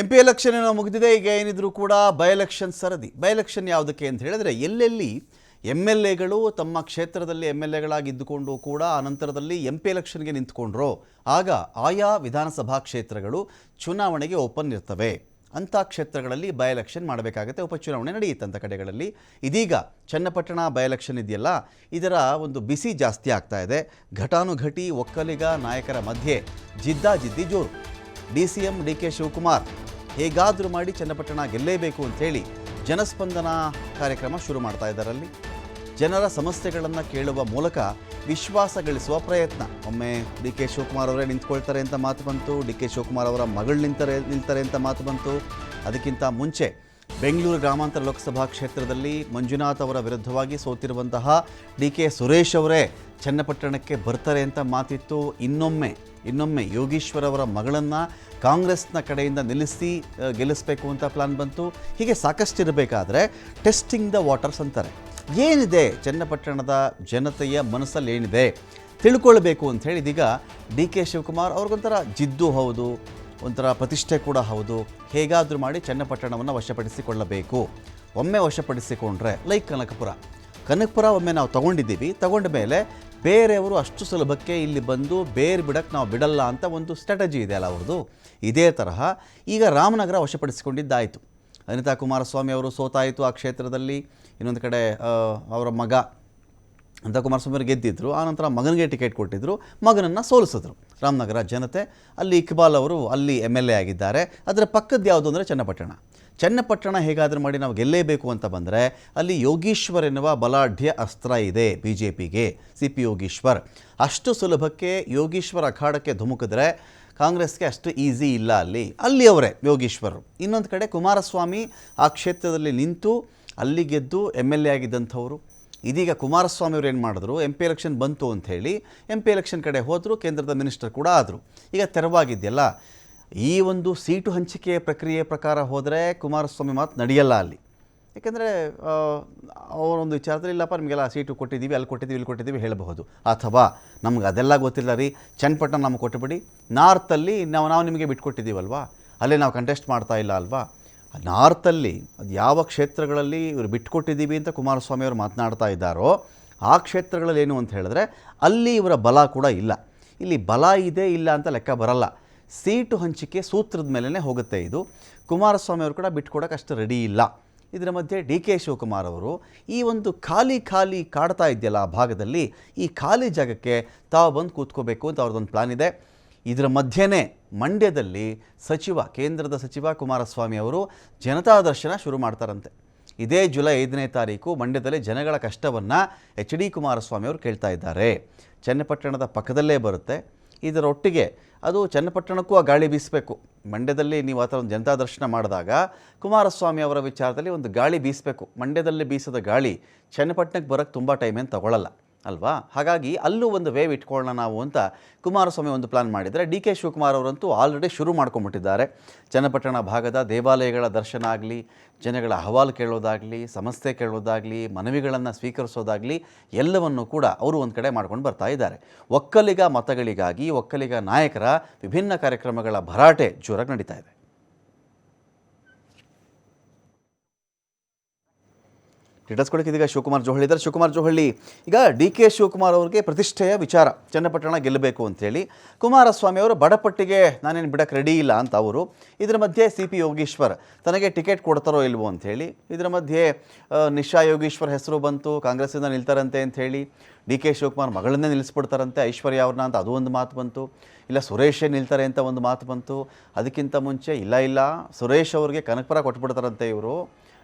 MP election ಏನೋ ಮುಗಿದಿದೆ. ಈಗ ಏನಿದ್ರು ಕೂಡ ಬೈ ಎಲೆಕ್ಷನ್ ಸರದಿ. ಬೈ ಎಲೆಕ್ಷನ್ ಯಾವುದಕ್ಕೆ ಅಂತ ಹೇಳಿದ್ರೆ, ಎಲ್ಲೆಲ್ಲಿ MLAಗಳು ತಮ್ಮ ಕ್ಷೇತ್ರದಲ್ಲಿ MLAಗಳಾಗಿ ಇದ್ದುಕೊಂಡು ಕೂಡ ಅನಂತರದಲ್ಲಿ MP ಎಲೆಕ್ಷನ್ಗೆ ನಿಂತ್ಕೊಂಡ್ರೋ ಆಗ ಆಯಾ ವಿಧಾನಸಭಾ ಕ್ಷೇತ್ರಗಳು ಚುನಾವಣೆಗೆ ಓಪನ್ ಇರ್ತವೆ. ಅಂಥ ಕ್ಷೇತ್ರಗಳಲ್ಲಿ ಬೈ ಎಲೆಕ್ಷನ್ ಮಾಡಬೇಕಾಗುತ್ತೆ. ಉಪಚುನಾವಣೆ ನಡೆಯುತ್ತಂಥ ಕಡೆಗಳಲ್ಲಿ. ಇದೀಗ ಚನ್ನಪಟ್ಟಣ ಬೈ ಎಲೆಕ್ಷನ್ ಇದೆಯಲ್ಲ, ಇದರ ಒಂದು ಬಿಸಿ ಜಾಸ್ತಿ ಆಗ್ತಾ ಇದೆ. ಘಟಾನುಘಟಿ ಒಕ್ಕಲಿಗ ನಾಯಕರ ಮಧ್ಯೆ ಜಿದ್ದಾಜಿದ್ದಿ ಜೋರು. DCM DK ಶಿವಕುಮಾರ್ ಹೇಗಾದರೂ ಮಾಡಿ ಚನ್ನಪಟ್ಟಣ ಗೆಲ್ಲೇಬೇಕು ಅಂಥೇಳಿ ಜನಸ್ಪಂದನ ಕಾರ್ಯಕ್ರಮ ಶುರು ಮಾಡ್ತಾ ಇದ್ದಾರಲ್ಲಿ. ಜನರ ಸಮಸ್ಯೆಗಳನ್ನು ಕೇಳುವ ಮೂಲಕ ವಿಶ್ವಾಸ ಗಳಿಸುವ ಪ್ರಯತ್ನ. ಒಮ್ಮೆ DK ಶಿವಕುಮಾರ್ ಅವರೇ ನಿಂತ್ಕೊಳ್ತಾರೆ ಅಂತ ಮಾತು ಬಂತು. DK ಶಿವಕುಮಾರ್ ಅವರ ಮಗಳು ನಿಲ್ತಾರೆ ಅಂತ ಮಾತು ಬಂತು. ಅದಕ್ಕಿಂತ ಮುಂಚೆ ಬೆಂಗಳೂರು ಗ್ರಾಮಾಂತರ ಲೋಕಸಭಾ ಕ್ಷೇತ್ರದಲ್ಲಿ ಮಂಜುನಾಥ್ ಅವರ ವಿರುದ್ಧವಾಗಿ ಸೋತಿರುವಂತಹ DK ಸುರೇಶ್ ಅವರೇ ಚನ್ನಪಟ್ಟಣಕ್ಕೆ ಬರ್ತಾರೆ ಅಂತ ಮಾತಿತ್ತು. ಇನ್ನೊಮ್ಮೆ ಯೋಗೀಶ್ವರ್ ಅವರ ಮಗಳನ್ನು ಕಾಂಗ್ರೆಸ್ನ ಕಡೆಯಿಂದ ಗೆಲ್ಲಿಸಬೇಕು ಅಂತ ಪ್ಲಾನ್ ಬಂತು. ಹೀಗೆ ಸಾಕಷ್ಟಿರಬೇಕಾದ್ರೆ ಟೆಸ್ಟಿಂಗ್ ದ ವಾಟರ್ಸ್ ಅಂತಾರೆ. ಏನಿದೆ ಚನ್ನಪಟ್ಟಣದ ಜನತೆಯ ಮನಸ್ಸಲ್ಲಿ ಏನಿದೆ ತಿಳ್ಕೊಳ್ಬೇಕು ಅಂಥೇಳಿ ಇದೀಗ DK ಶಿವಕುಮಾರ್ ಅವ್ರಿಗೊಂಥರ ಜಿದ್ದು ಹೌದು, ಒಂಥರ ಪ್ರತಿಷ್ಠೆ ಕೂಡ ಹೌದು. ಹೇಗಾದರೂ ಮಾಡಿ ಚನ್ನಪಟ್ಟಣವನ್ನು ವಶಪಡಿಸಿಕೊಳ್ಳಬೇಕು. ಒಮ್ಮೆ ವಶಪಡಿಸಿಕೊಂಡ್ರೆ ಲೈಕ್ ಕನಕಪುರ ಒಮ್ಮೆ ನಾವು ತಗೊಂಡ ಮೇಲೆ ಬೇರೆಯವರು ಅಷ್ಟು ಸುಲಭಕ್ಕೆ ಇಲ್ಲಿ ಬಂದು ಬೇರೆ ಬಿಡಕ್ಕೆ ನಾವು ಬಿಡಲ್ಲ ಅಂತ ಒಂದು ಸ್ಟ್ರಾಟಜಿ ಇದೆ ಅಲ್ಲ ಅವ್ರದ್ದು. ಇದೇ ತರಹ ಈಗ ರಾಮನಗರ ವಶಪಡಿಸಿಕೊಂಡಿದ್ದಾಯಿತು. ಅನಿತಾ ಕುಮಾರಸ್ವಾಮಿ ಅವರು ಸೋತಾಯಿತು ಆ ಕ್ಷೇತ್ರದಲ್ಲಿ. ಇನ್ನೊಂದು ಕಡೆ ಅವರ ಮಗ ಅನಿತಾ ಕುಮಾರಸ್ವಾಮಿ ಅವರು ಗೆದ್ದಿದ್ರು. ಆನಂತರ ಮಗನಿಗೆ ಟಿಕೆಟ್ ಕೊಟ್ಟಿದ್ದರು, ಮಗನನ್ನು ಸೋಲಿಸಿದ್ರು ರಾಮನಗರ ಜನತೆ. ಅಲ್ಲಿ ಇಕ್ಬಾಲ್ ಅವರು ಅಲ್ಲಿ MLA ಆಗಿದ್ದಾರೆ. ಅದರ ಪಕ್ಕದ ಯಾವುದು ಅಂದರೆ ಚನ್ನಪಟ್ಟಣ ಹೇಗಾದರೂ ಮಾಡಿ ನಾವು ಗೆಲ್ಲೇಬೇಕು ಅಂತ ಬಂದರೆ ಅಲ್ಲಿ ಯೋಗೀಶ್ವರ್ ಎನ್ನುವ ಬಲಾಢ್ಯ ಅಸ್ತ್ರ ಇದೆ BJPಗೆ. CP ಯೋಗೀಶ್ವರ್ ಅಷ್ಟು ಸುಲಭಕ್ಕೆ ಯೋಗೀಶ್ವರ್ ಅಖಾಡಕ್ಕೆ ಧುಮುಕಿದ್ರೆ ಕಾಂಗ್ರೆಸ್ಗೆ ಅಷ್ಟು ಈಸಿ ಇಲ್ಲ. ಅಲ್ಲಿ ಅವರೇ ಯೋಗೀಶ್ವರ್. ಇನ್ನೊಂದು ಕಡೆ ಕುಮಾರಸ್ವಾಮಿ ಆ ಕ್ಷೇತ್ರದಲ್ಲಿ ನಿಂತು ಅಲ್ಲಿ ಗೆದ್ದು MLA ಆಗಿದ್ದಂಥವರು. ಇದೀಗ ಕುಮಾರಸ್ವಾಮಿ ಅವರು ಏನು ಮಾಡಿದ್ರು, MP ಎಲೆಕ್ಷನ್ ಬಂತು ಅಂಥೇಳಿ MP ಎಲೆಕ್ಷನ್ ಕಡೆ ಹೋದರು, ಕೇಂದ್ರದ ಮಿನಿಸ್ಟರ್ ಕೂಡ ಆದರು. ಈಗ ತೆರವಾಗಿದೆಯಲ್ಲ, ಈ ಒಂದು ಸೀಟು ಹಂಚಿಕೆ ಪ್ರಕ್ರಿಯೆ ಪ್ರಕಾರ ಹೋದರೆ ಕುಮಾರಸ್ವಾಮಿ ಮಾತು ನಡೆಯಲ್ಲ ಅಲ್ಲಿ. ಯಾಕೆಂದರೆ ಅವರೊಂದು ವಿಚಾರದಲ್ಲಿ ಇಲ್ಲಪ್ಪ ನಿಮಗೆಲ್ಲ ಸೀಟು ಕೊಟ್ಟಿದ್ದೀವಿ, ಅಲ್ಲಿ ಕೊಟ್ಟಿದ್ದೀವಿ ಹೇಳಬಹುದು. ಅಥವಾ ನಮ್ಗೆ ಅದೆಲ್ಲ ಗೊತ್ತಿಲ್ಲ ರೀ, ಚನ್ನಪಟ್ಟಣ ನಮಗೆ ಕೊಟ್ಟುಬಿಡಿ, ನಾರ್ತಲ್ಲಿ ನಾವು ನಿಮಗೆ ಬಿಟ್ಕೊಟ್ಟಿದ್ದೀವಲ್ವಾ, ಅಲ್ಲೇ ನಾವು ಕಂಟೆಸ್ಟ್ ಮಾಡ್ತಾ ಇಲ್ಲ ಅಲ್ವಾ. ನಾರ್ತಲ್ಲಿ ಅದು ಯಾವ ಕ್ಷೇತ್ರಗಳಲ್ಲಿ ಇವರು ಬಿಟ್ಕೊಟ್ಟಿದ್ದೀವಿ ಅಂತ ಕುಮಾರಸ್ವಾಮಿ ಅವರು ಮಾತನಾಡ್ತಾ ಇದ್ದಾರೋ ಆ ಕ್ಷೇತ್ರಗಳಲ್ಲಿ ಏನು ಅಂತ ಹೇಳಿದ್ರೆ ಅಲ್ಲಿ ಇವರ ಬಲ ಕೂಡ ಇಲ್ಲ. ಇಲ್ಲಿ ಬಲ ಇದೆ ಇಲ್ಲ ಅಂತ ಲೆಕ್ಕ ಬರಲ್ಲ. ಸೀಟು ಹಂಚಿಕೆ ಸೂತ್ರದ ಮೇಲೇ ಹೋಗುತ್ತೆ ಇದು. ಕುಮಾರಸ್ವಾಮಿ ಅವರು ಕೂಡ ಬಿಟ್ಕೊಡೋಕೆ ಅಷ್ಟು ರೆಡಿ ಇಲ್ಲ. ಇದರ ಮಧ್ಯೆ DK ಶಿವಕುಮಾರ್ ಅವರು ಈ ಒಂದು ಖಾಲಿ ಕಾಡ್ತಾ ಇದೆಯಲ್ಲ ಆ ಭಾಗದಲ್ಲಿ, ಈ ಖಾಲಿ ಜಾಗಕ್ಕೆ ತಾವು ಬಂದು ಕೂತ್ಕೋಬೇಕು ಅಂತ ಅವ್ರದ್ದೊಂದು ಪ್ಲಾನ್ ಇದೆ. ಇದರ ಮಧ್ಯೆನೇ ಮಂಡ್ಯದಲ್ಲಿ ಕೇಂದ್ರದ ಸಚಿವ ಕುಮಾರಸ್ವಾಮಿ ಅವರು ಜನತಾ ದರ್ಶನ ಶುರು ಮಾಡ್ತಾರಂತೆ. ಇದೇ ಜುಲೈ 5ನೇ ತಾರೀಕು ಮಂಡ್ಯದಲ್ಲಿ ಜನಗಳ ಕಷ್ಟವನ್ನು HD ಕುಮಾರಸ್ವಾಮಿ ಅವರು ಕೇಳ್ತಾ ಇದ್ದಾರೆ. ಚನ್ನಪಟ್ಟಣದ ಪಕ್ಕದಲ್ಲೇ ಬರುತ್ತೆ. ಇದರೊಟ್ಟಿಗೆ ಅದು ಚನ್ನಪಟ್ಟಣಕ್ಕೂ ಆ ಗಾಳಿ ಬೀಸಬೇಕು. ಮಂಡ್ಯದಲ್ಲಿ ನೀವು ಆ ಥರ ಒಂದು ಜನತಾ ದರ್ಶನ ಮಾಡಿದಾಗ ಕುಮಾರಸ್ವಾಮಿ ಅವರ ವಿಚಾರದಲ್ಲಿ ಒಂದು ಗಾಳಿ ಬೀಸಬೇಕು. ಮಂಡ್ಯದಲ್ಲಿ ಬೀಸದ ಗಾಳಿ ಚನ್ನಪಟ್ಟಣಕ್ಕೆ ಬರೋಕ್ಕೆ ತುಂಬ ಟೈಮ್ ಏನು ತಗೊಳ್ಳಲ್ಲ ಅಲ್ವಾ. ಹಾಗಾಗಿ ಅಲ್ಲೂ ಒಂದು ವೇವ್ ಇಟ್ಕೊಳ್ಳೋಣ ನಾವು ಅಂತ ಕುಮಾರಸ್ವಾಮಿ ಒಂದು ಪ್ಲಾನ್ ಮಾಡಿದರೆ, DK ಶಿವಕುಮಾರ್ ಅವರಂತೂ ಆಲ್ರೆಡಿ ಶುರು ಮಾಡ್ಕೊಂಡ್ಬಿಟ್ಟಿದ್ದಾರೆ. ಚನ್ನಪಟ್ಟಣ ಭಾಗದ ದೇವಾಲಯಗಳ ದರ್ಶನ ಆಗಲಿ, ಜನಗಳ ಅಹವಾಲು ಕೇಳೋದಾಗಲಿ, ಸಮಸ್ಯೆ ಕೇಳೋದಾಗಲಿ, ಮನವಿಗಳನ್ನು ಸ್ವೀಕರಿಸೋದಾಗಲಿ ಎಲ್ಲವನ್ನೂ ಕೂಡ ಅವರು ಒಂದು ಕಡೆ ಮಾಡ್ಕೊಂಡು ಬರ್ತಾ ಇದ್ದಾರೆ. ಒಕ್ಕಲಿಗ ಮತಗಳಿಗಾಗಿ ಒಕ್ಕಲಿಗ ನಾಯಕರ ವಿಭಿನ್ನ ಕಾರ್ಯಕ್ರಮಗಳ ಭರಾಟೆ ಜೋರಾಗಿ ನಡೀತಾ ಇದೆ. ಡೀಟೇಲ್ಸ್ ಕೊಡೋಕೆ ಇದೀಗ ಶಿವಕುಮಾರ್ ಜೋಹಳ್ಳಿ ಇದ್ದಾರೆ. ಶಿವಕುಮಾರ್ ಜೋಹಳ್ಳಿ, ಈಗ DK ಶಿವಕುಮಾರ್ ಅವರಿಗೆ ಪ್ರತಿಷ್ಠೆಯ ವಿಚಾರ ಚನ್ನಪಟ್ಟಣ ಗೆಲ್ಲಬೇಕು ಅಂಥೇಳಿ. ಕುಮಾರಸ್ವಾಮಿ ಅವರು ಬಡಪಟ್ಟಿಗೆ ನಾನೇನು ಬಿಡಕ್ಕೆ ರೆಡಿ ಇಲ್ಲ ಅಂತ ಅವರು. ಇದರ ಮಧ್ಯೆ CP ಯೋಗೀಶ್ವರ್ ತನಗೆ ಟಿಕೆಟ್ ಕೊಡ್ತಾರೋ ಇಲ್ವೋ ಅಂಥೇಳಿ. ಇದರ ಮಧ್ಯೆ ನಿಶಾ ಯೋಗೀಶ್ವರ್ ಹೆಸರು ಬಂತು, ಕಾಂಗ್ರೆಸ್ಸಿಂದ ನಿಲ್ತಾರಂತೆ ಅಂಥೇಳಿ. DK ಶಿವಕುಮಾರ್ ಮಗಳನ್ನೇ ನಿಲ್ಲಿಸ್ಬಿಡ್ತಾರಂತೆ ಐಶ್ವರ್ಯ ಅವ್ರನ್ನ ಅಂತ ಅದು ಒಂದು ಮಾತು ಬಂತು. ಇಲ್ಲ ಸುರೇಶೇ ನಿಲ್ತಾರೆ ಅಂತ ಒಂದು ಮಾತು ಬಂತು. ಅದಕ್ಕಿಂತ ಮುಂಚೆ ಇಲ್ಲ ಸುರೇಶ್ ಅವ್ರಿಗೆ ಕನಕಪುರ ಕೊಟ್ಬಿಡ್ತಾರಂತೆ ಇವರು.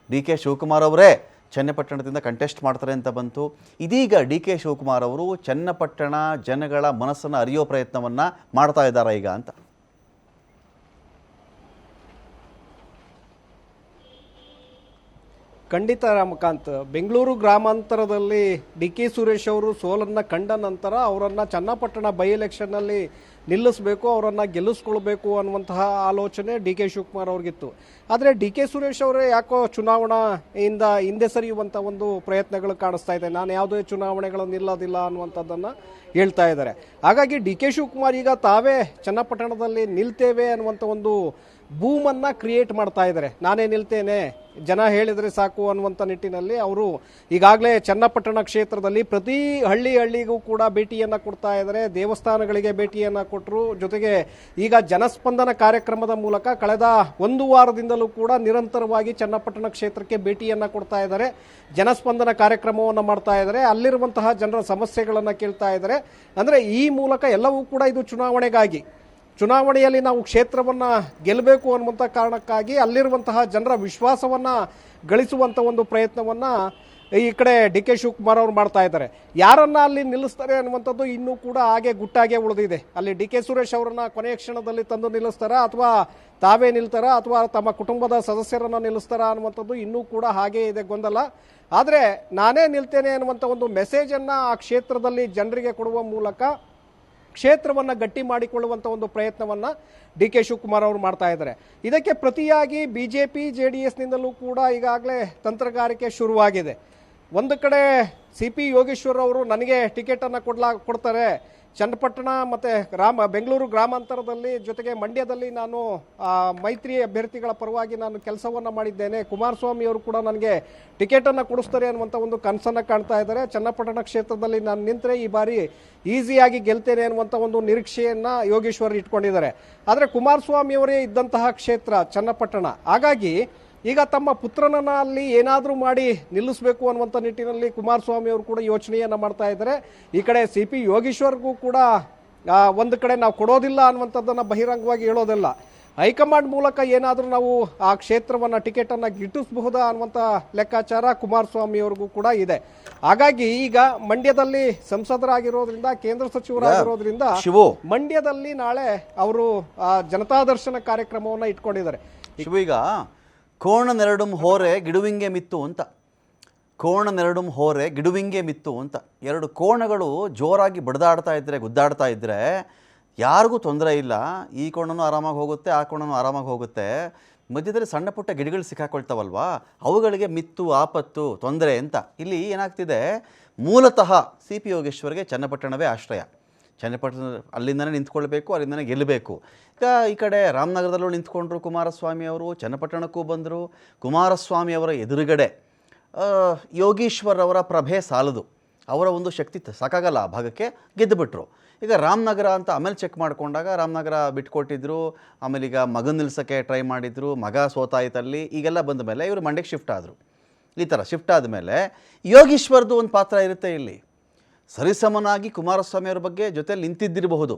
DK ಶಿವಕುಮಾರ್ ಅವರೇ ಚನ್ನಪಟ್ಟಣದಿಂದ ಕಂಟೆಸ್ಟ್ ಮಾಡ್ತಾರೆ ಅಂತ ಬಂತು. ಇದೀಗ DK ಶಿವಕುಮಾರ್ ಅವರು ಚನ್ನಪಟ್ಟಣ ಜನಗಳ ಮನಸ್ಸನ್ನು ಅರಿಯೋ ಪ್ರಯತ್ನವನ್ನು ಮಾಡ್ತಾ ಇದ್ದಾರೆ ಈಗ ಅಂತ. ಖಂಡಿತ ರಮಕಾಂತ್, ಬೆಂಗಳೂರು ಗ್ರಾಮಾಂತರದಲ್ಲಿ DK ಸುರೇಶ್ ಅವರು ಸೋಲನ್ನು ಕಂಡ ನಂತರ ಅವರನ್ನು ಚನ್ನಪಟ್ಟಣ ಬೈ ಎಲೆಕ್ಷನ್ನಲ್ಲಿ ನಿಲ್ಲಿಸಬೇಕು, ಅವರನ್ನು ಗೆಲ್ಲಿಸ್ಕೊಳ್ಬೇಕು ಅನ್ನುವಂತಹ ಆಲೋಚನೆ DK ಶಿವಕುಮಾರ್ ಅವ್ರಿಗಿತ್ತು. ಆದರೆ DK ಸುರೇಶ್ ಅವರೇ ಯಾಕೋ ಚುನಾವಣೆಯಿಂದ ಹಿಂದೆ ಸರಿಯುವಂಥ ಒಂದು ಪ್ರಯತ್ನಗಳು ಕಾಣಿಸ್ತಾ ಇದೆ. ನಾನು ಯಾವುದೇ ಚುನಾವಣೆಗಳು ನಿಲ್ಲೋದಿಲ್ಲ ಅನ್ನುವಂಥದ್ದನ್ನು ಹೇಳ್ತಾ ಇದ್ದಾರೆ. ಹಾಗಾಗಿ DK ಶಿವಕುಮಾರ್ ಈಗ ತಾವೇ ಚನ್ನಪಟ್ಟಣದಲ್ಲಿ ನಿಲ್ತೇವೆ ಅನ್ನುವಂಥ ಒಂದು ಬೂಮನ್ನು ಕ್ರಿಯೇಟ್ ಮಾಡ್ತಾ ಇದ್ದಾರೆ. ನಾನೇ ನಿಲ್ತೇನೆ, ಜನ ಹೇಳಿದರೆ ಸಾಕು ಅನ್ನುವಂಥ ನಿಟ್ಟಿನಲ್ಲಿ ಅವರು ಈಗಾಗಲೇ ಚನ್ನಪಟ್ಟಣ ಕ್ಷೇತ್ರದಲ್ಲಿ ಪ್ರತಿ ಹಳ್ಳಿಗೂ ಕೂಡ ಭೇಟಿಯನ್ನು ಕೊಡ್ತಾ ಇದ್ದಾರೆ. ದೇವಸ್ಥಾನಗಳಿಗೆ ಭೇಟಿಯನ್ನು ಕೊಟ್ಟರು. ಜೊತೆಗೆ ಈಗ ಜನಸ್ಪಂದನ ಕಾರ್ಯಕ್ರಮದ ಮೂಲಕ ಕಳೆದ ಒಂದು ವಾರದಿಂದಲೂ ಕೂಡ ನಿರಂತರವಾಗಿ ಚನ್ನಪಟ್ಟಣ ಕ್ಷೇತ್ರಕ್ಕೆ ಭೇಟಿಯನ್ನು ಕೊಡ್ತಾ ಇದ್ದಾರೆ. ಜನಸ್ಪಂದನ ಕಾರ್ಯಕ್ರಮವನ್ನು ಮಾಡ್ತಾ ಇದ್ದಾರೆ. ಅಲ್ಲಿರುವಂತಹ ಜನರ ಸಮಸ್ಯೆಗಳನ್ನು ಕೇಳ್ತಾ ಇದ್ದಾರೆ. ಅಂದರೆ ಈ ಮೂಲಕ ಎಲ್ಲವೂ ಕೂಡ ಇದು ಚುನಾವಣೆಯಲ್ಲಿ ನಾವು ಕ್ಷೇತ್ರವನ್ನು ಗೆಲ್ಲಬೇಕು ಅನ್ನುವಂಥ ಕಾರಣಕ್ಕಾಗಿ ಅಲ್ಲಿರುವಂತಹ ಜನರ ವಿಶ್ವಾಸವನ್ನು ಗಳಿಸುವಂಥ ಒಂದು ಪ್ರಯತ್ನವನ್ನು ಈ ಕಡೆ ಡಿ ಕೆ ಶಿವಕುಮಾರ್ ಅವರು ಮಾಡ್ತಾ ಇದ್ದಾರೆ. ಯಾರನ್ನ ಅಲ್ಲಿ ನಿಲ್ಲಿಸ್ತಾರೆ ಅನ್ನುವಂಥದ್ದು ಇನ್ನೂ ಕೂಡ ಹಾಗೆ ಗುಟ್ಟಾಗೆ ಉಳಿದಿದೆ. ಅಲ್ಲಿ ಡಿ ಕೆ ಸುರೇಶ್ ಅವರನ್ನ ಕೊನೆಯ ಕ್ಷಣದಲ್ಲಿ ತಂದು ನಿಲ್ಲಿಸ್ತಾರಾ ಅಥವಾ ತಾವೇ ನಿಲ್ತಾರಾ ಅಥವಾ ತಮ್ಮ ಕುಟುಂಬದ ಸದಸ್ಯರನ್ನ ನಿಲ್ಲಿಸ್ತಾರಾ ಅನ್ನುವಂಥದ್ದು ಇನ್ನೂ ಕೂಡ ಹಾಗೇ ಇದೆ ಗೊಂದಲ. ಆದರೆ ನಾನೇ ನಿಲ್ತೇನೆ ಅನ್ನುವಂಥ ಒಂದು ಮೆಸೇಜನ್ನು ಆ ಕ್ಷೇತ್ರದಲ್ಲಿ ಜನರಿಗೆ ಕೊಡುವ ಮೂಲಕ ಕ್ಷೇತ್ರವನ್ನು ಗಟ್ಟಿ ಮಾಡಿಕೊಳ್ಳುವಂಥ ಒಂದು ಪ್ರಯತ್ನವನ್ನು ಡಿ ಕೆ ಶಿವಕುಮಾರ್ ಅವರು ಮಾಡ್ತಾ ಇದ್ದಾರೆ. ಇದಕ್ಕೆ ಪ್ರತಿಯಾಗಿ ಬಿಜೆಪಿ JDSನಿಂದಲೂ ಕೂಡ ಈಗಾಗಲೇ ತಂತ್ರಗಾರಿಕೆ ಶುರುವಾಗಿದೆ. ಒಂದು ಕಡೆ CP ಯೋಗೇಶ್ವರ್ ಅವರು ನನಗೆ ಟಿಕೆಟನ್ನು ಕೊಡ್ತಾರೆ, ಚನ್ನಪಟ್ಟಣ ಮತ್ತು ಬೆಂಗಳೂರು ಗ್ರಾಮಾಂತರದಲ್ಲಿ ಜೊತೆಗೆ ಮಂಡ್ಯದಲ್ಲಿ ನಾನು ಮೈತ್ರಿ ಅಭ್ಯರ್ಥಿಗಳ ಪರವಾಗಿ ನಾನು ಕೆಲಸವನ್ನು ಮಾಡಿದ್ದೇನೆ, ಕುಮಾರಸ್ವಾಮಿ ಅವರು ಕೂಡ ನನಗೆ ಟಿಕೆಟನ್ನು ಕೊಡಿಸ್ತಾರೆ ಅನ್ನುವಂಥ ಒಂದು ಕನಸನ್ನು ಕಾಣ್ತಾ ಇದ್ದಾರೆ. ಚನ್ನಪಟ್ಟಣ ಕ್ಷೇತ್ರದಲ್ಲಿ ನಾನು ನಿಂತರೆ ಈ ಬಾರಿ ಈಸಿಯಾಗಿ ಗೆಲ್ತೇನೆ ಅನ್ನುವಂಥ ಒಂದು ನಿರೀಕ್ಷೆಯನ್ನು ಯೋಗೇಶ್ವರ್ ಇಟ್ಕೊಂಡಿದ್ದಾರೆ. ಆದರೆ ಕುಮಾರಸ್ವಾಮಿ ಅವರೇ ಇದ್ದಂತಹ ಕ್ಷೇತ್ರ ಚನ್ನಪಟ್ಟಣ. ಹಾಗಾಗಿ ಈಗ ತಮ್ಮ ಪುತ್ರನನ್ನ ಅಲ್ಲಿ ಏನಾದರೂ ಮಾಡಿ ನಿಲ್ಲಿಸಬೇಕು ಅನ್ನುವಂಥ ನಿಟ್ಟಿನಲ್ಲಿ ಕುಮಾರಸ್ವಾಮಿ ಅವರು ಕೂಡ ಯೋಚನೆಯನ್ನು ಮಾಡ್ತಾ ಇದ್ದಾರೆ. ಈ ಕಡೆ CP ಯೋಗೇಶ್ವರ್ಗೂ ಕೂಡ ಒಂದು ಕಡೆ ನಾವು ಕೊಡೋದಿಲ್ಲ ಅನ್ನುವಂಥದ್ದನ್ನು ಬಹಿರಂಗವಾಗಿ ಹೇಳೋದಿಲ್ಲ, ಹೈಕಮಾಂಡ್ ಮೂಲಕ ಏನಾದರೂ ನಾವು ಆ ಕ್ಷೇತ್ರವನ್ನು ಟಿಕೆಟನ್ನು ಗಿಟ್ಟಿಸಬಹುದಾ ಅನ್ನುವಂಥ ಲೆಕ್ಕಾಚಾರ ಕುಮಾರಸ್ವಾಮಿ ಅವ್ರಿಗೂ ಕೂಡ ಇದೆ. ಹಾಗಾಗಿ ಈಗ ಮಂಡ್ಯದಲ್ಲಿ ಸಂಸದರಾಗಿರೋದ್ರಿಂದ, ಕೇಂದ್ರ ಸಚಿವರಾಗಿರೋದ್ರಿಂದ ಮಂಡ್ಯದಲ್ಲಿ ನಾಳೆ ಅವರು ಜನತಾದರ್ಶನ ಕಾರ್ಯಕ್ರಮವನ್ನು ಇಟ್ಕೊಂಡಿದ್ದಾರೆ. ಈಗ ಕೋಣನೆರಡುಂ ಹೋರೆ ಗಿಡುವಿಂಗೆ ಮಿತ್ತು ಅಂತ, ಕೋಣನೆರಡುಂ ಹೋರೆ ಗಿಡುವಿಂಗೆ ಮಿತ್ತು ಅಂತ, ಎರಡು ಕೋಣಗಳು ಜೋರಾಗಿ ಬಡ್ದಾಡ್ತಾ ಇದ್ದರೆ, ಗುದ್ದಾಡ್ತಾ ಇದ್ದರೆ ಯಾರಿಗೂ ತೊಂದರೆ ಇಲ್ಲ. ಈ ಕೋಣನೂ ಆರಾಮಾಗಿ ಹೋಗುತ್ತೆ, ಆ ಕೋಣನೂ ಆರಾಮಾಗಿ ಹೋಗುತ್ತೆ. ಮಧ್ಯದಲ್ಲಿ ಸಣ್ಣ ಪುಟ್ಟ ಗಿಡಗಳು ಸಿಕ್ಕಾಕೊಳ್ತಾವಲ್ವಾ, ಅವುಗಳಿಗೆ ಮಿತ್ತು, ಆಪತ್ತು, ತೊಂದರೆ ಅಂತ. ಇಲ್ಲಿ ಏನಾಗ್ತಿದೆ, ಮೂಲತಃ CP ಯೋಗೇಶ್ವರ್ಗೆ ಚನ್ನಪಟ್ಟಣವೇ ಆಶ್ರಯ. ಚನ್ನಪಟ್ಟಣ ಅಲ್ಲಿಂದನೇ ನಿಂತ್ಕೊಳ್ಬೇಕು, ಅಲ್ಲಿಂದನೇ ಗೆಲ್ಲಬೇಕು. ಈಗ ಈ ಕಡೆ ರಾಮನಗರದಲ್ಲೂ ನಿಂತ್ಕೊಂಡ್ರು ಕುಮಾರಸ್ವಾಮಿ ಅವರು, ಚನ್ನಪಟ್ಟಣಕ್ಕೂ ಬಂದರು. ಕುಮಾರಸ್ವಾಮಿ ಅವರ ಎದುರುಗಡೆ ಯೋಗೀಶ್ವರ್ ಅವರ ಪ್ರಭೆ ಸಾಲದು, ಅವರ ಒಂದು ಶಕ್ತಿ ಸಾಕಾಗಲ್ಲ, ಆ ಭಾಗಕ್ಕೆ ಗೆದ್ದುಬಿಟ್ರು. ಈಗ ರಾಮನಗರ ಅಂತ ಆಮೇಲೆ ಚೆಕ್ ಮಾಡಿಕೊಂಡಾಗ ರಾಮನಗರ ಬಿಟ್ಕೊಟ್ಟಿದ್ರು. ಆಮೇಲೆ ಈಗ ಮಗನ ನಿಲ್ಸೋಕ್ಕೆ ಟ್ರೈ ಮಾಡಿದರು, ಮಗ ಸೋತಾಯ್ತಲ್ಲಿ. ಈಗೆಲ್ಲ ಬಂದ ಮೇಲೆ ಇವರು ಮಂಡ್ಯಕ್ಕೆ ಶಿಫ್ಟ್ ಆದರು. ಈ ಥರ ಶಿಫ್ಟ್ ಆದಮೇಲೆ ಯೋಗೀಶ್ವರ್ದು ಒಂದು ಪಾತ್ರ ಇರುತ್ತೆ ಇಲ್ಲಿ. ಸರಿಸಮನಾಗಿ ಕುಮಾರಸ್ವಾಮಿ ಅವ್ರ ಬಗ್ಗೆ ಜೊತೆಯಲ್ಲಿ ನಿಂತಿದ್ದಿರಬಹುದು,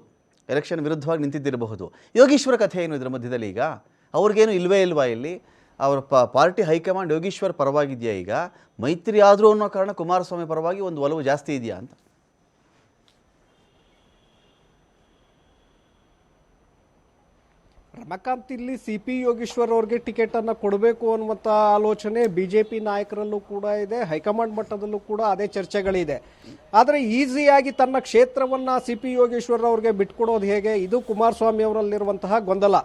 ಎಲೆಕ್ಷನ್ ವಿರುದ್ಧವಾಗಿ ನಿಂತಿದ್ದಿರಬಹುದು. ಯೋಗೀಶ್ವರ ಕಥೆ ಏನು ಇದರ ಮಧ್ಯದಲ್ಲಿ? ಈಗ ಅವ್ರಿಗೇನು ಇಲ್ವೇ ಇಲ್ವಾ ಇಲ್ಲಿ? ಅವರ ಪಾರ್ಟಿ ಹೈಕಮಾಂಡ್ ಯೋಗೀಶ್ವರ್ ಪರವಾಗಿದೆಯಾ? ಈಗ ಮೈತ್ರಿ ಆದರೂ ಅನ್ನೋ ಕಾರಣ ಕುಮಾರಸ್ವಾಮಿ ಪರವಾಗಿ ಒಂದು ಒಲವು ಜಾಸ್ತಿ ಇದೆಯಾ ಅಂತ. ರಮಾಕಾಂತ್, ಇಲ್ಲಿ CP ಯೋಗೇಶ್ವರ್ ಅವ್ರಿಗೆ ಟಿಕೆಟ್ ಅನ್ನು ಕೊಡಬೇಕು ಅನ್ನುವಂಥ ಆಲೋಚನೆ ಬಿಜೆಪಿ ನಾಯಕರಲ್ಲೂ ಕೂಡ ಇದೆ, ಹೈಕಮಾಂಡ್ ಮಟ್ಟದಲ್ಲೂ ಕೂಡ ಅದೇ ಚರ್ಚೆಗಳಿದೆ. ಆದರೆ ಈಸಿಯಾಗಿ ತನ್ನ ಕ್ಷೇತ್ರವನ್ನ CP ಯೋಗೇಶ್ವರ್ ಅವ್ರಿಗೆ ಬಿಟ್ಕೊಡೋದು ಹೇಗೆ? ಇದು ಕುಮಾರಸ್ವಾಮಿ ಅವರಲ್ಲಿರುವಂತಹ ಗೊಂದಲ.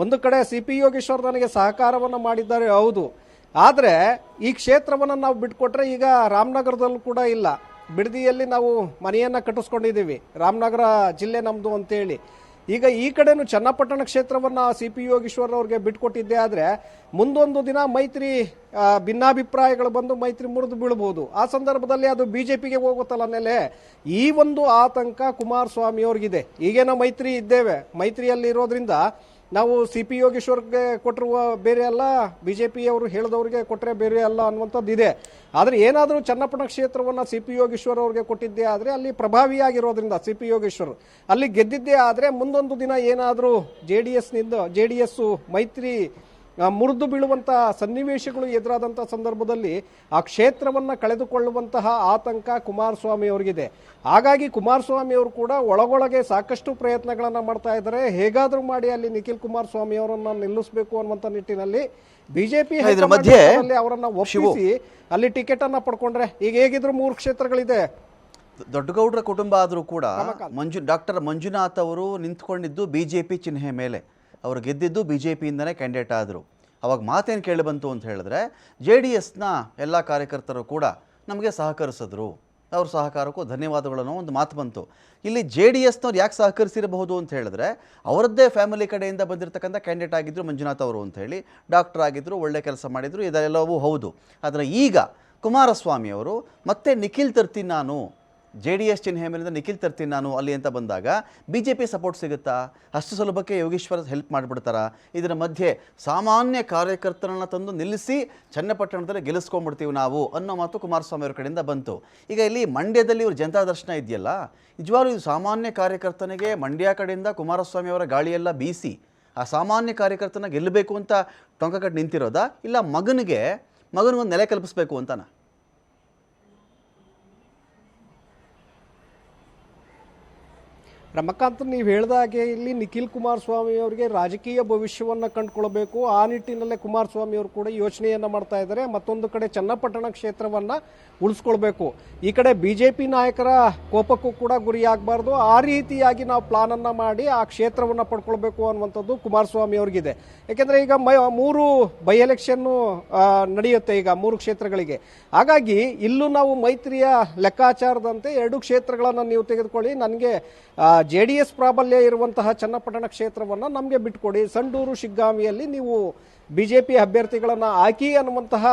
ಒಂದು ಕಡೆ CP ಯೋಗೇಶ್ವರ್ ನನಗೆ ಸಹಕಾರವನ್ನು ಮಾಡಿದ್ದಾರೆ, ಹೌದು. ಆದರೆ ಈ ಕ್ಷೇತ್ರವನ್ನು ನಾವು ಬಿಟ್ಕೊಟ್ರೆ ಈಗ ರಾಮನಗರದಲ್ಲೂ ಕೂಡ ಇಲ್ಲ, ಬಿಡದಿಯಲ್ಲಿ ನಾವು ಮನೆಯನ್ನು ಕಟ್ಟಿಸ್ಕೊಂಡಿದ್ದೀವಿ, ರಾಮನಗರ ಜಿಲ್ಲೆ ನಮ್ಮದು ಅಂತೇಳಿ. ಈಗ ಈ ಕಡೆನೂ ಚನ್ನಪಟ್ಟಣ ಕ್ಷೇತ್ರವನ್ನು CP ಯೋಗೇಶ್ವರ್ ಅವ್ರಿಗೆ ಬಿಟ್ಕೊಟ್ಟಿದ್ದೆ ಆದರೆ ಮುಂದೊಂದು ದಿನ ಮೈತ್ರಿ ಭಿನ್ನಾಭಿಪ್ರಾಯಗಳು ಬಂದು ಮೈತ್ರಿ ಮುರಿದು ಬೀಳಬಹುದು. ಆ ಸಂದರ್ಭದಲ್ಲಿ ಅದು BJPಗೆ ಹೋಗುತ್ತಲ್ಲ ನೆಲೆ. ಈ ಒಂದು ಆತಂಕ ಕುಮಾರಸ್ವಾಮಿ ಅವ್ರಿಗಿದೆ. ಈಗೇನೋ ಮೈತ್ರಿ ಇದ್ದೇವೆ, ಮೈತ್ರಿಯಲ್ಲಿ ಇರೋದ್ರಿಂದ ನಾವು CP ಯೋಗೇಶ್ವರ್ಗೆ ಕೊಟ್ಟಿರುವ ಬೇರೆ ಅಲ್ಲ, BJP ಅವರು ಹೇಳಿದವ್ರಿಗೆ ಕೊಟ್ಟರೆ ಬೇರೆ ಅಲ್ಲ ಅನ್ನುವಂಥದ್ದು ಇದೆ. ಆದರೆ ಏನಾದರೂ ಚನ್ನಪಟ್ಟಣ ಕ್ಷೇತ್ರವನ್ನು CP ಯೋಗೇಶ್ವರ್ ಅವ್ರಿಗೆ ಕೊಟ್ಟಿದ್ದೇ ಆದರೆ ಅಲ್ಲಿ ಪ್ರಭಾವಿಯಾಗಿರೋದ್ರಿಂದ CP ಯೋಗೇಶ್ವರ್ ಅಲ್ಲಿ ಗೆದ್ದಿದ್ದೇ ಆದರೆ ಮುಂದೊಂದು ದಿನ ಏನಾದರೂ JDS ಮೈತ್ರಿ ಮುರಿದು ಬೀಳುವಂಥ ಸನ್ನಿವೇಶಗಳು ಎದುರಾದಂಥ ಸಂದರ್ಭದಲ್ಲಿ ಆ ಕ್ಷೇತ್ರವನ್ನು ಕಳೆದುಕೊಳ್ಳುವಂತಹ ಆತಂಕ ಕುಮಾರಸ್ವಾಮಿ ಅವರಿಗಿದೆ. ಹಾಗಾಗಿ ಕುಮಾರಸ್ವಾಮಿ ಅವರು ಕೂಡ ಒಳಗೊಳಗೆ ಸಾಕಷ್ಟು ಪ್ರಯತ್ನಗಳನ್ನು ಮಾಡ್ತಾ ಇದ್ದಾರೆ. ಹೇಗಾದರೂ ಮಾಡಿ ಅಲ್ಲಿ ನಿಖಿಲ್ ಕುಮಾರಸ್ವಾಮಿ ಅವರನ್ನು ನಿಲ್ಲಿಸಬೇಕು ಅನ್ನುವಂಥ ನಿಟ್ಟಿನಲ್ಲಿ ಬಿಜೆಪಿ ಅವರನ್ನು ಒಪ್ಪಿಸಿ ಅಲ್ಲಿ ಟಿಕೆಟ್ ಅನ್ನ ಪಡ್ಕೊಂಡ್ರೆ ಈಗ ಹೇಗಿದ್ರು 3 ಕ್ಷೇತ್ರಗಳಿದೆ. ದೊಡ್ಡಗೌಡರ ಕುಟುಂಬ ಆದರೂ ಕೂಡ ಡಾಕ್ಟರ್ ಮಂಜುನಾಥ್ ಅವರು ನಿಂತ್ಕೊಂಡಿದ್ದು BJP ಚಿಹ್ನೆ ಮೇಲೆ, ಅವರು ಗೆದ್ದಿದ್ದು BJPಯಿಂದನೇ ಕ್ಯಾಂಡಿಡೇಟ್ ಆದರು. ಅವಾಗ ಮಾತೇನು ಕೇಳಿ ಬಂತು ಅಂತ ಹೇಳಿದ್ರೆ JDSನ ಎಲ್ಲ ಕಾರ್ಯಕರ್ತರು ಕೂಡ ನಮಗೆ ಸಹಕರಿಸಿದ್ರು ಅವ್ರ ಸಹಕಾರಕ್ಕೂ ಧನ್ಯವಾದಗಳು ಅನ್ನೋ ಒಂದು ಮಾತು ಬಂತು. ಇಲ್ಲಿ ಜೆ ಡಿ ಎಸ್ನವ್ರು ಯಾಕೆ ಸಹಕರಿಸಿರಬಹುದು ಅಂತ ಹೇಳಿದ್ರೆ, ಅವರದ್ದೇ ಫ್ಯಾಮಿಲಿ ಕಡೆಯಿಂದ ಬಂದಿರತಕ್ಕಂಥ ಕ್ಯಾಂಡಿಡೇಟ್ ಆಗಿದ್ದರು ಮಂಜುನಾಥ್ ಅವರು ಅಂತ ಹೇಳಿ, ಡಾಕ್ಟರ್ ಆಗಿದ್ದರು, ಒಳ್ಳೆ ಕೆಲಸ ಮಾಡಿದರು, ಇದೆಲ್ಲವೂ ಹೌದು. ಆದರೆ ಈಗ ಕುಮಾರಸ್ವಾಮಿ ಅವರು ಮತ್ತೆ ನಿಖಿಲ್ ತರ್ತೀನಿ ನಾನು, ಜೆ ಡಿ ಎಸ್ ಚಿಹ್ನೆ ಮೇಲಿಂದ ನಿಖಿಲ್ ತರ್ತೀನಿ ನಾನು ಅಲ್ಲಿ ಅಂತ ಬಂದಾಗ ಬಿ ಜೆ ಪಿ ಸಪೋರ್ಟ್ ಸಿಗುತ್ತಾ? ಅಷ್ಟು ಸುಲಭಕ್ಕೆ ಯೋಗೇಶ್ವರ ಹೆಲ್ಪ್ ಮಾಡಿಬಿಡ್ತಾರಾ? ಇದರ ಮಧ್ಯೆ ಸಾಮಾನ್ಯ ಕಾರ್ಯಕರ್ತರನ್ನ ತಂದು ನಿಲ್ಲಿಸಿ ಚನ್ನಪಟ್ಟಣದಲ್ಲಿ ಗೆಲ್ಲಿಸ್ಕೊಂಡ್ಬಿಡ್ತೀವಿ ನಾವು ಅನ್ನೋ ಮಾತು ಕುಮಾರಸ್ವಾಮಿ ಅವ್ರ ಕಡೆಯಿಂದ ಬಂತು. ಈಗ ಇಲ್ಲಿ ಮಂಡ್ಯದಲ್ಲಿ ಇವ್ರ ಜನತಾ ದರ್ಶನ ಇದೆಯಲ್ಲ, ನಿಜವಾಗ್ಲೂ ಇದು ಸಾಮಾನ್ಯ ಕಾರ್ಯಕರ್ತನಿಗೆ ಮಂಡ್ಯ ಕಡೆಯಿಂದ ಕುಮಾರಸ್ವಾಮಿ ಅವರ ಗಾಳಿಯೆಲ್ಲ ಬೀಸಿ ಆ ಸಾಮಾನ್ಯ ಕಾರ್ಯಕರ್ತನ ಗೆಲ್ಲಬೇಕು ಅಂತ ಟೊಂಕಕಟ್ಟು ನಿಂತಿರೋದಾ, ಇಲ್ಲ ಮಗನಿಗೊಂದು ನೆಲೆ ಕಲ್ಪಿಸ್ಬೇಕು ಅಂತನಾ? ರಮಕಾಂತ್, ನೀವು ಹೇಳಿದಾಗೆ ಇಲ್ಲಿ ನಿಖಿಲ್ ಕುಮಾರಸ್ವಾಮಿ ಅವರಿಗೆ ರಾಜಕೀಯ ಭವಿಷ್ಯವನ್ನು ಕಂಡುಕೊಳ್ಬೇಕು. ಆ ನಿಟ್ಟಿನಲ್ಲೇ ಕುಮಾರಸ್ವಾಮಿ ಅವರು ಕೂಡ ಯೋಚನೆಯನ್ನು ಮಾಡ್ತಾ ಇದ್ದಾರೆ. ಮತ್ತೊಂದು ಕಡೆ ಚನ್ನಪಟ್ಟಣ ಕ್ಷೇತ್ರವನ್ನು ಉಳಿಸ್ಕೊಳ್ಬೇಕು. ಈ ಕಡೆ ಬಿಜೆಪಿ ನಾಯಕರ ಕೋಪಕ್ಕೂ ಕೂಡ ಗುರಿಯಾಗಬಾರ್ದು. ಆ ರೀತಿಯಾಗಿ ನಾವು ಪ್ಲಾನನ್ನು ಮಾಡಿ ಆ ಕ್ಷೇತ್ರವನ್ನು ಪಡ್ಕೊಳ್ಬೇಕು ಅನ್ನುವಂಥದ್ದು ಕುಮಾರಸ್ವಾಮಿ ಅವ್ರಿಗಿದೆ. ಯಾಕೆಂದರೆ ಈಗ 3 ಬೈ ಎಲೆಕ್ಷನ್ನು ನಡೆಯುತ್ತೆ ಈಗ 3 ಕ್ಷೇತ್ರಗಳಿಗೆ. ಹಾಗಾಗಿ ಇಲ್ಲೂ ನಾವು ಮೈತ್ರಿಯ ಲೆಕ್ಕಾಚಾರದಂತೆ 2 ಕ್ಷೇತ್ರಗಳನ್ನು ನೀವು ತೆಗೆದುಕೊಳ್ಳಿ, ನನಗೆ JDS ಪ್ರಾಬಲ್ಯ ಇರುವಂತಹ ಚನ್ನಪಟ್ಟಣ ಕ್ಷೇತ್ರವನ್ನು ನಮಗೆ ಬಿಟ್ಕೊಡಿ, ಸಂಡೂರು ಶಿಗ್ಗಾಮಿಯಲ್ಲಿ ನೀವು ಬಿಜೆಪಿ ಅಭ್ಯರ್ಥಿಗಳನ್ನು ಹಾಕಿ ಅನ್ನುವಂತಹ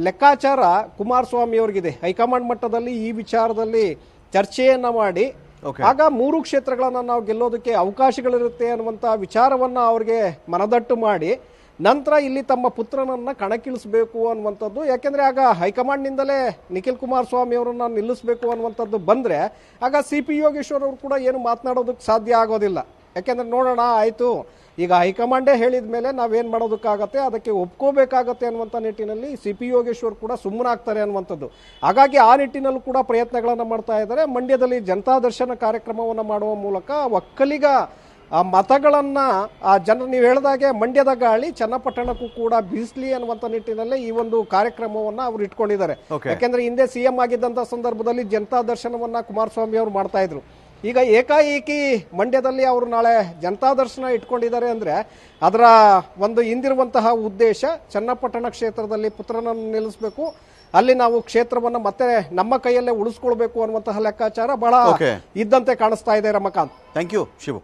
ಲೆಕ್ಕಾಚಾರ ಕುಮಾರಸ್ವಾಮಿ ಅವ್ರಿಗಿದೆ. ಹೈಕಮಾಂಡ್ ಮಟ್ಟದಲ್ಲಿ ಈ ವಿಚಾರದಲ್ಲಿ ಚರ್ಚೆಯನ್ನ ಮಾಡಿ ಆಗ 3 ಕ್ಷೇತ್ರಗಳನ್ನು ನಾವು ಗೆಲ್ಲೋದಕ್ಕೆ ಅವಕಾಶಗಳಿರುತ್ತೆ ಅನ್ನುವಂತಹ ವಿಚಾರವನ್ನ ಅವ್ರಿಗೆ ಮನದಟ್ಟು ಮಾಡಿ ನಂತರ ಇಲ್ಲಿ ತಮ್ಮ ಪುತ್ರನನ್ನ ಕಣಕ್ಕಿಳಿಸಬೇಕು ಅನ್ನುವಂಥದ್ದು. ಯಾಕೆಂದ್ರೆ ಆಗ ಹೈಕಮಾಂಡ್ನಿಂದಲೇ ನಿಖಿಲ್ ಕುಮಾರಸ್ವಾಮಿ ಅವರನ್ನ ನಿಲ್ಲಿಸಬೇಕು ಅನ್ನುವಂಥದ್ದು ಬಂದ್ರೆ ಆಗ CP ಯೋಗೇಶ್ವರ್ ಅವರು ಕೂಡ ಏನು ಮಾತನಾಡೋದಕ್ಕೆ ಸಾಧ್ಯ ಆಗೋದಿಲ್ಲ. ಯಾಕೆಂದ್ರೆ ನೋಡೋಣ ಆಯ್ತು, ಈಗ ಹೈಕಮಾಂಡೇ ಹೇಳಿದ ಮೇಲೆ ನಾವೇನು ಮಾಡೋದಕ್ಕಾಗತ್ತೆ, ಅದಕ್ಕೆ ಒಪ್ಕೋಬೇಕಾಗತ್ತೆ ಅನ್ನುವಂಥ ನಿಟ್ಟಿನಲ್ಲಿ CP ಯೋಗೇಶ್ವರ್ ಕೂಡ ಸುಮ್ಮನಾಗ್ತಾರೆ ಅನ್ನುವಂಥದ್ದು. ಹಾಗಾಗಿ ಆ ನಿಟ್ಟಿನಲ್ಲೂ ಕೂಡ ಪ್ರಯತ್ನಗಳನ್ನು ಮಾಡ್ತಾ ಇದ್ದಾರೆ. ಮಂಡ್ಯದಲ್ಲಿ ಜನತಾ ದರ್ಶನ ಕಾರ್ಯಕ್ರಮವನ್ನು ಮಾಡುವ ಮೂಲಕ ಒಕ್ಕಲಿಗ ಆ ಮತಗಳನ್ನ ಆ ಜನರು, ನೀವು ಹೇಳಿದಾಗೆ ಮಂಡ್ಯದ ಗಾಳಿ ಚನ್ನಪಟ್ಟಣಕ್ಕೂ ಕೂಡ ಬೀಸಲಿ ಅನ್ನುವಂಥ ನಿಟ್ಟಿನಲ್ಲೇ ಈ ಒಂದು ಕಾರ್ಯಕ್ರಮವನ್ನ ಅವರು ಇಟ್ಕೊಂಡಿದ್ದಾರೆ. ಯಾಕೆಂದ್ರೆ ಹಿಂದೆ CM ಆಗಿದ್ದಂಥ ಸಂದರ್ಭದಲ್ಲಿ ಜನತಾ ದರ್ಶನವನ್ನ ಕುಮಾರಸ್ವಾಮಿ ಅವರು ಮಾಡ್ತಾ ಇದ್ರು. ಈಗ ಏಕಾಏಕಿ ಮಂಡ್ಯದಲ್ಲಿ ಅವರು ನಾಳೆ ಜನತಾ ದರ್ಶನ ಇಟ್ಕೊಂಡಿದ್ದಾರೆ ಅಂದ್ರೆ ಅದರ ಒಂದು ಹಿಂದಿರುವಂತಹ ಉದ್ದೇಶ ಚನ್ನಪಟ್ಟಣ ಕ್ಷೇತ್ರದಲ್ಲಿ ಪುತ್ರನನ್ನು ನಿಲ್ಲಿಸಬೇಕು, ಅಲ್ಲಿ ನಾವು ಕ್ಷೇತ್ರವನ್ನ ಮತ್ತೆ ನಮ್ಮ ಕೈಯಲ್ಲೇ ಉಳಿಸ್ಕೊಳ್ಬೇಕು ಅನ್ನುವಂತಹ ಲೆಕ್ಕಾಚಾರ ಬಹಳ ಇದ್ದಂತೆ ಕಾಣಿಸ್ತಾ ಇದೆ. Ramakant, thank you Shivu.